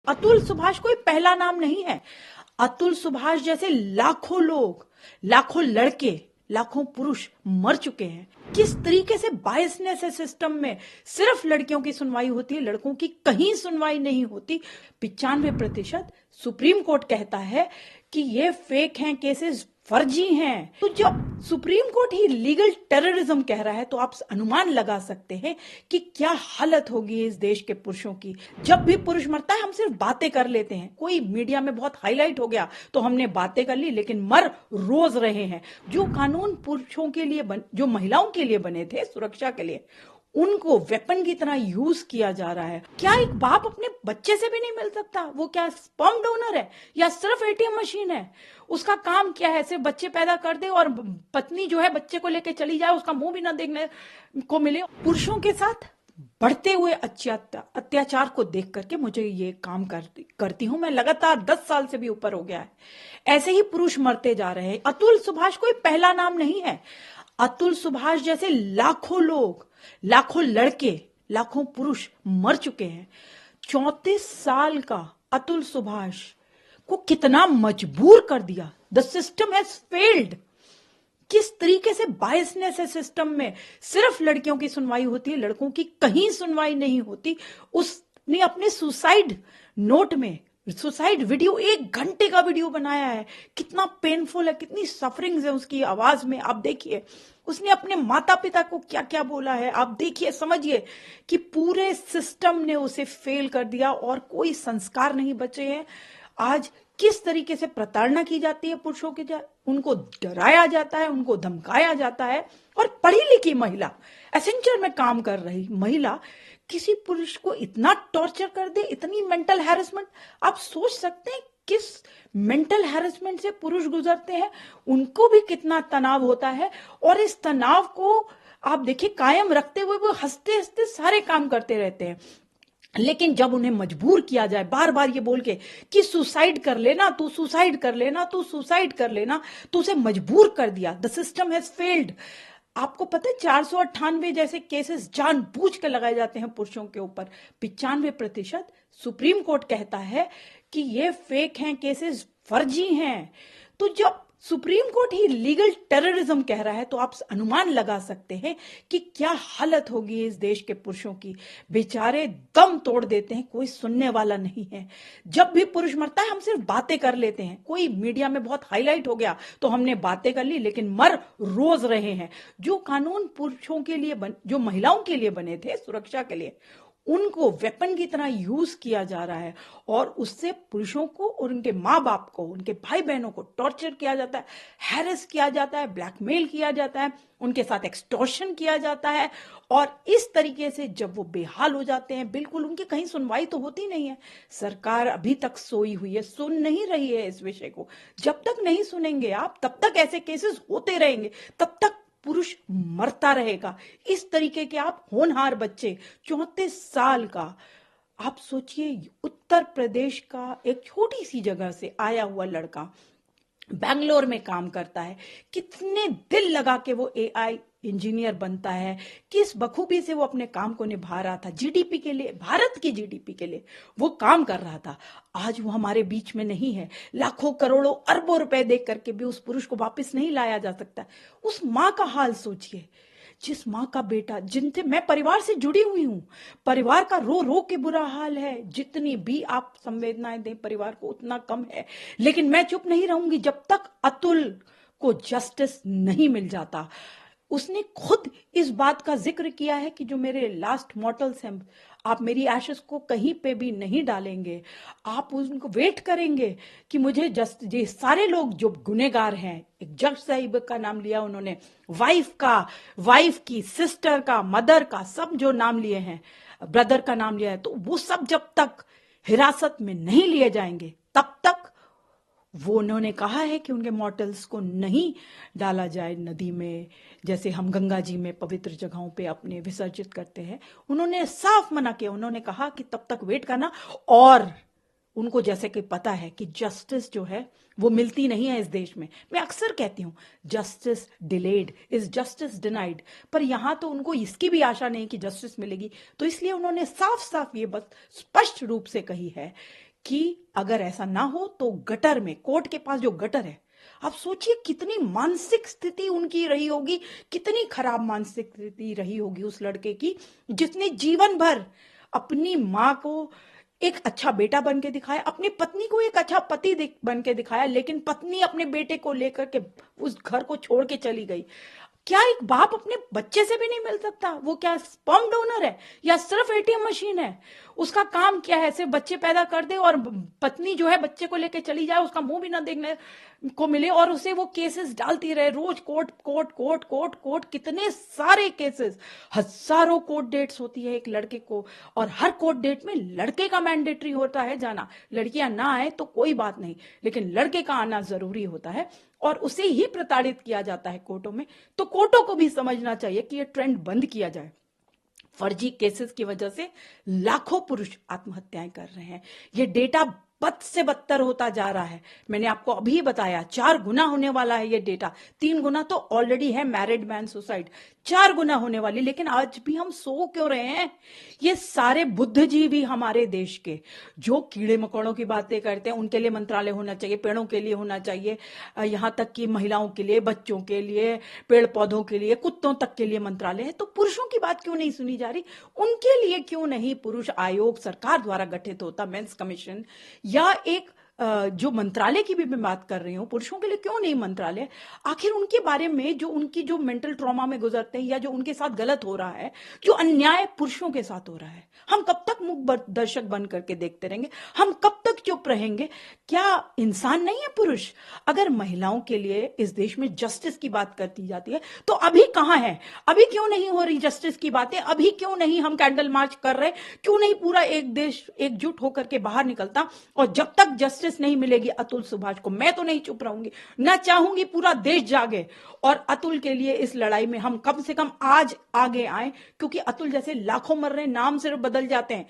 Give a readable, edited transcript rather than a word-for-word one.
अतुल सुभाष कोई पहला नाम नहीं है। अतुल सुभाष जैसे लाखों लोग, लाखों लड़के, लाखों पुरुष मर चुके हैं। किस तरीके से बायसनेस है सिस्टम में। सिर्फ लड़कियों की सुनवाई होती है, लड़कों की कहीं सुनवाई नहीं होती। 95% सुप्रीम कोर्ट कहता है कि ये फेक हैं केसेस, फर्जी हैं। तो जब सुप्रीम कोर्ट ही लीगल टेररिज्म कह रहा है तो आप अनुमान लगा सकते हैं कि क्या हालत होगी इस देश के पुरुषों की। जब भी पुरुष मरता है हम सिर्फ बातें कर लेते हैं, कोई मीडिया में बहुत हाईलाइट हो गया तो हमने बातें कर ली, लेकिन मर रोज रहे हैं। जो कानून पुरुषों के लिए जो महिलाओं के लिए बने थे सुरक्षा के लिए, उनको वेपन की तरह यूज किया जा रहा है। क्या एक बाप अपने बच्चे से भी नहीं मिल सकता? वो क्या स्पर्म डोनर है या सिर्फ एटीएम मशीन है? उसका काम क्या है? सिर्फ बच्चे पैदा कर दे और पत्नी जो है बच्चे को लेके चली जाए, उसका मुंह भी ना देखने को मिले। पुरुषों के साथ बढ़ते हुए अत्याचार को देख करके मुझे ये काम करती हूं मैं। लगातार 10 साल से भी ऊपर हो गया है, ऐसे ही पुरुष मरते जा रहे हैं। अतुल सुभाष कोई पहला नाम नहीं है। अतुल सुभाष जैसे लाखों लोग, लाखों लड़के, लाखों पुरुष मर चुके हैं। 34 साल का अतुल सुभाष को कितना मजबूर कर दिया। The system has failed. किस तरीके से बायसनेस है सिस्टम में। सिर्फ लड़कियों की सुनवाई होती है, लड़कों की कहीं सुनवाई नहीं होती। उसने अपने सुसाइड नोट में सुसाइड वीडियो, 1 घंटे का वीडियो बनाया है। कितना पेनफुल है, कितनी सफरिंग्स है उसकी आवाज में। आप देखिए उसने अपने माता पिता को क्या क्या बोला है। आप देखिए, समझिए कि पूरे सिस्टम ने उसे फेल कर दिया और कोई संस्कार नहीं बचे हैं। आज किस तरीके से प्रताड़ना की जाती है पुरुषों के, उनको डराया जाता है, उनको धमकाया जाता है। और पढ़ी लिखी महिला, एसेंचर में काम कर रही महिला किसी पुरुष को इतना टॉर्चर कर दे, इतनी मेंटल हैरेसमेंट। आप सोच सकते हैं किस मेंटल हैरेसमेंट से पुरुष गुजरते हैं, उनको भी कितना तनाव होता है। और इस तनाव को आप देखिए कायम रखते हुए वो हंसते हंसते सारे काम करते रहते हैं। लेकिन जब उन्हें मजबूर किया जाए बार बार ये बोल के कि सुसाइड कर लेना, तू सुसाइड कर लेना, तू सुसाइड कर लेना, तो उसे मजबूर कर दिया। The system has failed. आपको पता है 498 जैसे केसेस जानबूझ के लगाए जाते हैं पुरुषों के ऊपर। 95% सुप्रीम कोर्ट कहता है कि ये फेक हैं केसेस, फर्जी हैं। तो जब सुप्रीम कोर्ट ही लीगल टेररिज्म कह रहा है तो आप अनुमान लगा सकते हैं कि क्या हालत होगी इस देश के पुरुषों की। बेचारे दम तोड़ देते हैं, कोई सुनने वाला नहीं है। जब भी पुरुष मरता है हम सिर्फ बातें कर लेते हैं, कोई मीडिया में बहुत हाईलाइट हो गया तो हमने बातें कर ली, लेकिन मर रोज रहे हैं। जो कानून पुरुषों के लिए जो महिलाओं के लिए बने थे सुरक्षा के लिए, उनको वेपन की तरह यूज किया जा रहा है। और उससे पुरुषों को और उनके माँ बाप को, उनके भाई बहनों को टॉर्चर किया जाता है, हैरेस किया जाता है, ब्लैकमेल किया जाता है, उनके साथ एक्सटॉर्शन किया जाता है। और इस तरीके से जब वो बेहाल हो जाते हैं, बिल्कुल उनकी कहीं सुनवाई तो होती नहीं है। सरकार अभी तक सोई हुई है, सुन नहीं रही है इस विषय को। जब तक नहीं सुनेंगे आप, तब तक ऐसे केसेस होते रहेंगे, तब तक पुरुष मरता रहेगा। इस तरीके के आप होनहार बच्चे, 34 साल का, आप सोचिए उत्तर प्रदेश का एक छोटी सी जगह से आया हुआ लड़का बैंगलोर में काम करता है। कितने दिल लगा के वो एआई इंजीनियर बनता है, किस बखूबी से वो अपने काम को निभा रहा था। जीडीपी के लिए, भारत की जीडीपी के लिए वो काम कर रहा था। आज वो हमारे बीच में नहीं है। लाखों करोड़ों अरबों रुपए देख करके भी उस पुरुष को वापस नहीं लाया जा सकता। उस माँ का हाल सोचिए, जिस माँ का बेटा, जिनसे मैं परिवार से जुड़ी हुई हूं, परिवार का रो रो के बुरा हाल है। जितनी भी आप संवेदनाएं दें परिवार को उतना कम है। लेकिन मैं चुप नहीं रहूंगी जब तक अतुल को जस्टिस नहीं मिल जाता। उसने खुद इस बात का जिक्र किया है कि जो मेरे लास्ट मॉर्टल्स हैं, आप मेरी एशेस को कहीं पे भी नहीं डालेंगे, आप उनको वेट करेंगे कि मुझे जस्ट, ये सारे लोग जो गुनेगार हैं, एक जज साहिब का नाम लिया उन्होंने, वाइफ की, सिस्टर का, मदर का, सब जो नाम लिए हैं, ब्रदर का नाम लिया है, तो वो सब जब तक हिरासत में नहीं लिए जाएंगे तब तक वो, उन्होंने कहा है कि उनके मॉर्टल्स को नहीं डाला जाए नदी में, जैसे हम गंगा जी में पवित्र जगहों पे अपने विसर्जित करते हैं। उन्होंने साफ मना किया। उन्होंने कहा कि तब तक वेट करना। और उनको जैसे कि पता है कि जस्टिस जो है वो मिलती नहीं है इस देश में। मैं अक्सर कहती हूँ justice delayed is justice denied, पर यहां तो उनको इसकी भी आशा नहीं कि जस्टिस मिलेगी। तो इसलिए उन्होंने साफ साफ ये बात स्पष्ट रूप से कही है कि अगर ऐसा ना हो तो गटर में, कोर्ट के पास जो गटर है, आप सोचिए कितनी मानसिक स्थिति उनकी रही होगी, कितनी खराब मानसिक स्थिति रही होगी उस लड़के की, जिसने जीवन भर अपनी माँ को एक अच्छा बेटा बन के दिखाया, अपनी पत्नी को एक अच्छा पति बन के दिखाया, लेकिन पत्नी अपने बेटे को लेकर के उस घर को छोड़ के चली गई। क्या एक बाप अपने बच्चे से भी नहीं मिल सकता? वो क्या स्पर्म डोनर है या सिर्फ एटीएम मशीन है? उसका काम क्या है? सिर्फ बच्चे पैदा कर दे और पत्नी जो है बच्चे को लेके चली जाए, उसका मुंह भी ना देखने को मिले, और उसे वो केसेस डालती रहे रोज, court court court court court, कितने सारे केसेस, हजारों कोर्ट डेट्स होती है एक लड़के को, और हर कोर्ट डेट में लड़के का मैंडेटरी होता है जाना। लड़कियां ना आए तो कोई बात नहीं, लेकिन लड़के का आना जरूरी होता है, और उसे ही प्रताड़ित किया जाता है कोर्टों में। तो कोर्टों को भी समझना चाहिए कि ये ट्रेंड बंद किया जाए। फर्जी केसेस की वजह से लाखों पुरुष आत्महत्याएं कर रहे हैं। ये डेटा बद से बदतर होता जा रहा है। मैंने आपको अभी बताया 4 गुना होने वाला है ये डेटा। 3 गुना तो ऑलरेडी है मैरिड मैन सुसाइड, 4 गुना होने वाली। लेकिन आज भी हम सो क्यों रहे हैं? ये सारे बुद्धिजीवी हमारे देश के जो कीड़े मकोड़ों की बातें करते हैं, उनके लिए मंत्रालय होना चाहिए, पेड़ों के लिए होना चाहिए, यहाँ तक कि महिलाओं के लिए, बच्चों के लिए, पेड़ पौधों के लिए, कुत्तों तक के लिए मंत्रालय है। तो पुरुषों की बात क्यों नहीं सुनी जा रही? उनके लिए क्यों नहीं पुरुष आयोग सरकार द्वारा गठित होता, मेंस कमीशन, या एक जो मंत्रालय की भी मैं बात कर रही हूं, पुरुषों के लिए क्यों नहीं मंत्रालय? आखिर उनके बारे में, जो उनकी जो मेंटल ट्रॉमा में गुजरते हैं, या जो उनके साथ गलत हो रहा है, जो अन्याय पुरुषों के साथ हो रहा है, हम कब तक मूक दर्शक बन करके देखते रहेंगे? हम कब तक चुप रहेंगे? क्या इंसान नहीं है पुरुष? अगर महिलाओं के लिए इस देश में जस्टिस की बात करती जाती है, तो अभी कहां है? अभी क्यों नहीं हो रही जस्टिस की बातें? अभी क्यों नहीं हम कैंडल मार्च कर रहे? क्यों नहीं पूरा एक देश एकजुट होकर के बाहर निकलता? और जब तक जस्टिस नहीं मिलेगी अतुल सुभाष को, मैं तो नहीं चुप रहूंगी, ना चाहूंगी पूरा देश जागे और अतुल के लिए इस लड़ाई में हम कम से कम आज आगे आए, क्योंकि अतुल जैसे लाखों मर रहे हैं, नाम सिर्फ बदल जाते हैं।